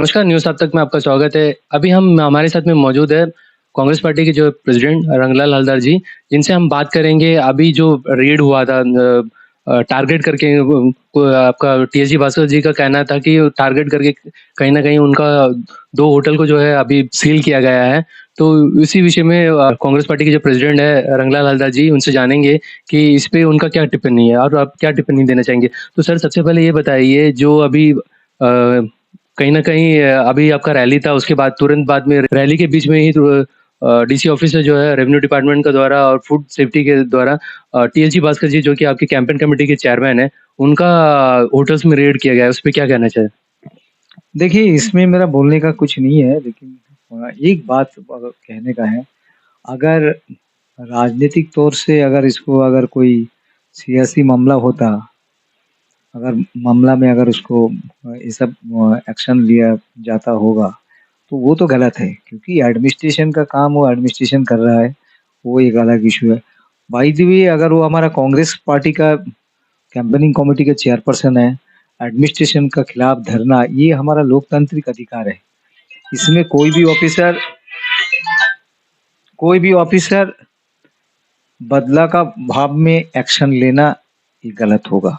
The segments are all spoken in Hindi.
नमस्कार, न्यूज़ अब तक में आपका स्वागत है। अभी हम हमारे साथ में मौजूद है कांग्रेस पार्टी के जो प्रेसिडेंट रंगलाल हलदर जी, जिनसे हम बात करेंगे अभी जो रेड हुआ था टारगेट करके को आपका टीएसजी भास्कर जी का कहना था कि टारगेट करके कहीं न कहीं उनका 2 होटल को जो है अभी सील किया गया है। तो इसी विषय में कांग्रेस पार्टी के जो प्रेसिडेंट है रंगलाल हलदर जी, उनसे जानेंगे कि इस पे उनका क्या टिप्पणी है और आप क्या टिप्पणी देना चाहेंगे? तो सर सबसे पहले ये बताइए जो अभी कहीं न कहीं अभी आपका रैली था उसके बाद तुरंत बाद में रैली के बीच में ही डीसी ऑफिस से जो है रेवेन्यू डिपार्टमेंट के द्वारा और फूड सेफ्टी के द्वारा टीएलसी भास्कर जी जो कि आपकी कैंपेन कमेटी के चेयरमैन हैं, उनका होटल्स में रेड किया गया है, उस पे क्या कहना चाहें? देखिए, इसमें मेरा बोलने का कुछ नहीं है, लेकिन एक बात कहने का है, अगर राजनीतिक तौर से अगर कोई सियासी मामला होता, अगर मामला में अगर उसको ये सब एक्शन लिया जाता होगा, तो वो तो गलत है क्योंकि एडमिनिस्ट्रेशन का काम वो एडमिनिस्ट्रेशन कर रहा है, वो एक अलग इश्यू है। बाय द वे अगर वो हमारा कांग्रेस पार्टी का कैंपेनिंग कमेटी के चेयरपर्सन है, एडमिनिस्ट्रेशन का खिलाफ धरना, ये हमारा लोकतांत्रिक अधिकार है। इसमें कोई भी ऑफिसर बदला का भाव में एक्शन लेना ये गलत होगा।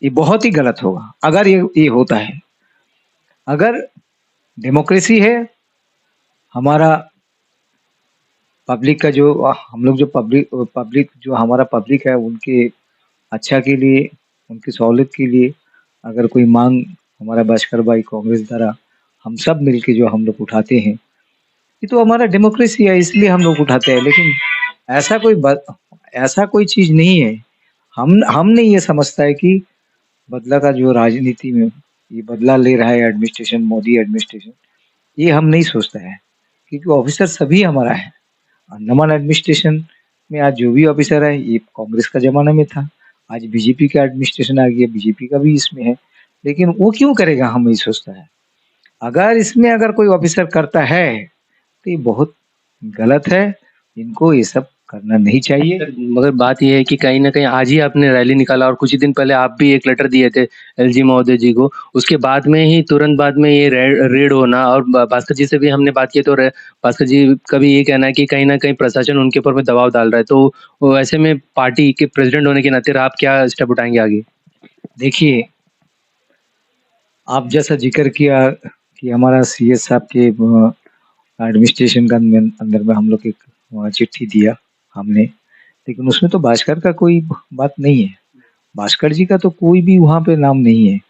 ये बहुत ही गलत होगा अगर ये होता है। अगर डेमोक्रेसी है, हमारा पब्लिक का जो हम लोग जो पब्लिक पब्लिक जो हमारा पब्लिक है उनके अच्छा के लिए, उनकी सहूलियत के लिए अगर कोई मांग हमारा भास्कर भाई कांग्रेस द्वारा हम सब मिलके जो हम लोग उठाते हैं, ये तो हमारा डेमोक्रेसी है इसलिए हम लोग उठाते हैं। लेकिन ऐसा कोई ऐसा कोई चीज नहीं है। हम नहीं ये समझता है कि बदला का जो राजनीति में ये बदला ले रहा है एडमिनिस्ट्रेशन, मोदी एडमिनिस्ट्रेशन, ये हम नहीं सोचते हैं क्योंकि ऑफिसर सभी हमारा है। अंडमान एडमिनिस्ट्रेशन में आज जो भी ऑफिसर है ये कांग्रेस का जमाना में था, आज बीजेपी का एडमिनिस्ट्रेशन आ गया, बीजेपी का भी इसमें है, लेकिन वो क्यों करेगा हम नहीं सोचता है। अगर इसमें अगर कोई ऑफिसर करता है तो ये बहुत गलत है, इनको ये सब करना नहीं चाहिए। सर, मगर बात ये है कि कहीं न कहीं आज ही आपने रैली निकाला और कुछ ही दिन पहले आप भी एक लेटर दिए थे एलजी महोदय जी को। उसके बाद में ही तुरंत बाद में ये रेड होना और भास्कर जी से भी हमने बात की तो भास्कर जी का भी ये कहना है कि कहीं न कहीं प्रशासन उनके ऊपर में दबाव डाल रहा है। तो ऐसे में पार्टी के प्रेसिडेंट होने के नाते आप क्या स्टेप उठाएँगे आगे? देखिए, आप जैसा जिक्र किया कि हमारा सीएस साहब के एडमिनिस्ट्रेशन का अंदर में हम लोग एक चिट्ठी दिया हमने, लेकिन उसमें तो भास्कर का कोई बात नहीं है। भास्कर जी का तो कोई भी वहाँ पे नाम नहीं है।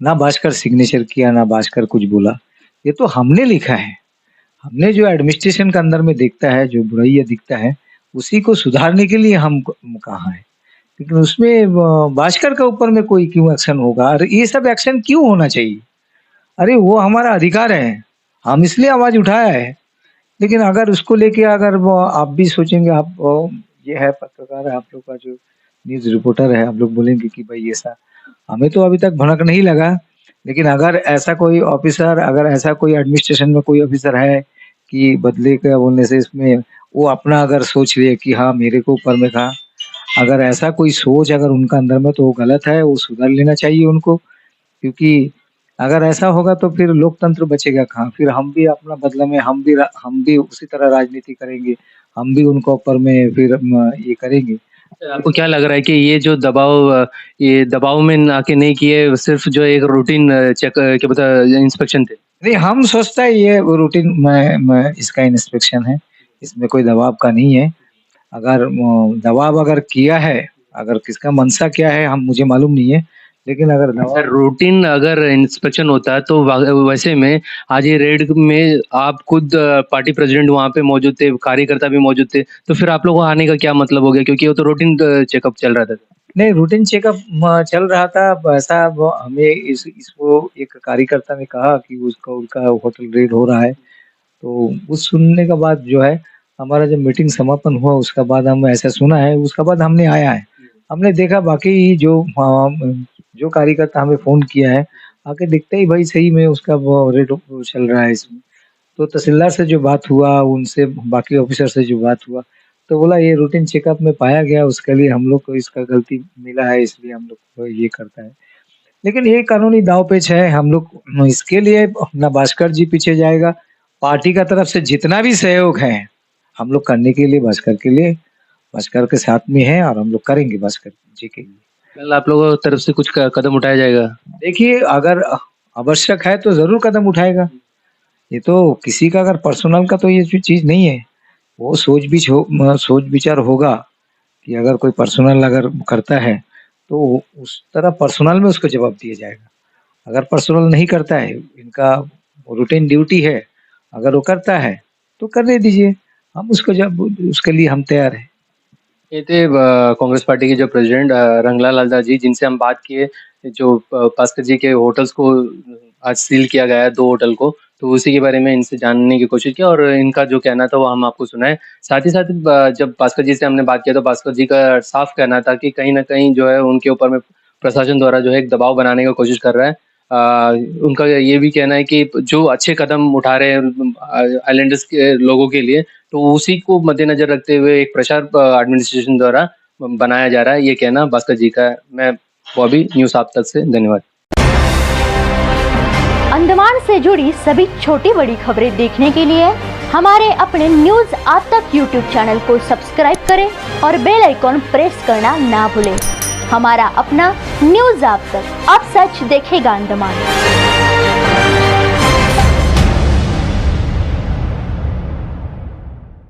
ना भास्कर सिग्नेचर किया, ना भास्कर कुछ बोला। ये तो हमने लिखा है। हमने जो एडमिनिस्ट्रेशन के अंदर में दिखता है, जो बुराइयाँ दिखता है, उसी को सुधारने के लिए हम कहा है। लेकिन उसमें भास्कर के ऊपर में कोई क्यों एक्शन होगा? और ये सब एक्शन क्यों होना चाहिए? अरे वो हमारा अधिकार है। हम इसलिए आवाज़ उठाया है। लेकिन अगर उसको लेके अगर वो आप भी सोचेंगे, आप ये है पत्रकार है, आप लोग का जो न्यूज़ रिपोर्टर है, आप लोग बोलेंगे कि भाई ऐसा, हमें तो अभी तक भनक नहीं लगा। लेकिन अगर ऐसा कोई ऑफिसर, अगर ऐसा कोई एडमिनिस्ट्रेशन में कोई ऑफिसर है कि बदले का बोलने से इसमें वो अपना अगर सोच ले कि हाँ मेरे को ऊपर में था, अगर ऐसा कोई सोच अगर उनका अंदर में, तो वो गलत है, वो सुधार लेना चाहिए उनको। क्योंकि अगर ऐसा होगा तो फिर लोकतंत्र बचेगा कहाँ? फिर हम भी अपना बदला में हम भी उसी तरह राजनीति करेंगे, हम भी उनको ऊपर में फिर ये करेंगे। आपको क्या लग रहा है कि ये दबाव में आके नहीं किए, सिर्फ़ जो एक रूटीन चेक क्या पता इंस्पेक्शन थे? नहीं, हम सोचता है ये वो रूटीन में इसका इंस्पेक्शन है, इसमें कोई दबाव का नहीं है। अगर दबाव अगर किया है, अगर किसका मंशा क्या है हम मुझे मालूम नहीं है, लेकिन अगर सर दबाव रूटीन अगर इंस्पेक्शन होता है तो वैसे में आज ये रेड में आप खुद पार्टी प्रेसिडेंट वहाँ पे मौजूद थे, कार्यकर्ता भी मौजूद थे, तो फिर आप लोगों को आने का क्या मतलब हो गया? क्योंकि वो तो रूटीन चेकअप चल रहा था। नहीं, रूटीन चेकअप चल रहा था। ऐसा वो हमें इसको एक कार्यकर्ता ने कहा कि उसका उनका होटल रेड हो रहा है। तो उस सुनने के बाद जो है, हमारा जब मीटिंग समापन हुआ उसके बाद हम ऐसा सुना है, उसके बाद हमने आया है। हमने देखा बाकी जो कार्यकर्ता हमें फ़ोन किया है, आके देखते ही भाई सही में उसका वो रेड वो चल रहा है इसमें। तो तहसीलदार से जो बात हुआ, उनसे बाकी ऑफ़िसर से जो बात हुआ, तो बोला ये रूटीन चेकअप में पाया गया, उसके लिए हम लोग को इसका गलती मिला है, इसलिए हम लोग को ये करता है। लेकिन ये कानूनी दांव-पेच है, हम लोग इसके लिए ना भास्कर जी पीछे जाएगा, पार्टी का तरफ से जितना भी सहयोग है, हम लोग करने के लिए भास्कर के साथ में हैं और हम लोग करेंगे भास्कर जी के लिए। कल आप लोगों की तरफ से कुछ कदम उठाया जाएगा? देखिए, अगर आवश्यक है तो ज़रूर कदम उठाएगा। ये तो किसी का अगर पर्सनल का तो ये चीज़ नहीं है। वो सोच विचार होगा कि अगर कोई पर्सनल अगर करता है, तो उस तरह पर्सनल में उसको जवाब दिया जाएगा। अगर पर्सनल नहीं करता है, इनका रूटीन ड्यूटी है, अगर वो करता है, तो करने दीजिए। हम उसको जब उसके लिए हम तैयार हैं। ये थे कांग्रेस पार्टी के जो प्रेसिडेंट रंगलाल हलदर जी, जिनसे हम बात किए, जो भास्कर जी के होटल्स को आज सील किया गया है, 2 होटल को, तो उसी के बारे में इनसे जानने की कोशिश की और इनका जो कहना था वो हम आपको सुनाए। साथ ही साथ जब भास्कर जी से हमने बात किया तो भास्कर जी का साफ कहना था कि कहीं न कहीं जो है उनके ऊपर में प्रशासन द्वारा जो है एक दबाव बनाने की कोशिश कर रहा है। उनका ये भी कहना है कि जो अच्छे कदम उठा रहे हैं आइलैंडर्स के लोगों के लिए, तो उसी को मद्देनजर रखते हुए एक प्रेशर एडमिनिस्ट्रेशन द्वारा बनाया जा रहा है, ये कहना भास्कर जी का है। मैं बॉबी, न्यूज़ आप तक से, धन्यवाद। अंडमान से जुड़ी सभी छोटी बड़ी खबरें देखने के लिए हमारे अपने न्यूज़ आप तक यूट्यूब चैनल को सब्सक्राइब करें और बेल आइकॉन प्रेस करना ना भूलें। हमारा अपना न्यूज़ आप तक, अब सच देखेगा अंडमान।